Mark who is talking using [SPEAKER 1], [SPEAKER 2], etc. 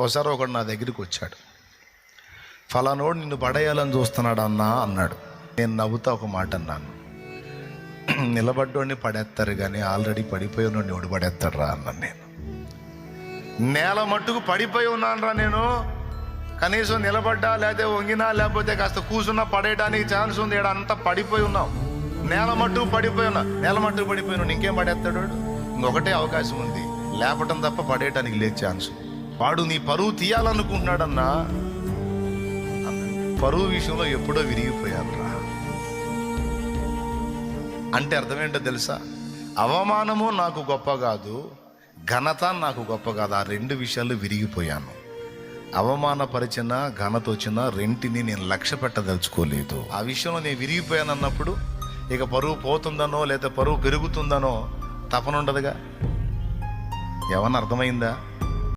[SPEAKER 1] ఒకసారి ఒకడు నా దగ్గరికి వచ్చాడు. ఫలానోడు నిన్ను పడేయాలని చూస్తున్నాడు అన్నా అన్నాడు. నేను నవ్వుతా ఒక మాట అన్నాను, నిలబడ్డోడిని పడేస్తారు కానీ ఆల్రెడీ పడిపోయి ఉన్నోడిని ఎవడు పడేస్తాడు రా అన్నాను. నేను నేల మట్టుకు పడిపోయి ఉన్నాను రా, నేను కనీసం నిలబడ్డా లేకపోతే వంగినా లేకపోతే కాస్త కూర్చున్నా పడేయడానికి ఛాన్స్ ఉంది. ఇక్కడ అంతా పడిపోయి ఉన్నాం, నేల మట్టుకు పడిపోయి ఉన్నా. నేల మట్టుకు పడిపోయినా ఇంకేం పడేస్తాడు? ఇంకొకటే అవకాశం ఉంది, లేపటం తప్ప పడేయటానికి లేదు ఛాన్స్. వాడు నీ పరువు తీయాలనుకుంటున్నాడన్నా. పరువు విషయంలో ఎప్పుడో విరిగిపోయాను రా అంటే అర్థం ఏంటో తెలుసా? అవమానము నాకు గొప్ప కాదు, ఘనత నాకు గొప్ప కాదు. ఆ రెండు విషయాలు విరిగిపోయాను. అవమానపరిచిన ఘనత వచ్చిన రెంటిని నేను లక్ష్య పెట్టదలుచుకోలేదు. ఆ విషయంలో నేను విరిగిపోయాను అన్నప్పుడు ఇక పరువు పోతుందనో లేదా పరువు పెరుగుతుందనో తపన ఉండదుగా. ఏమన్నా అర్థమైందా?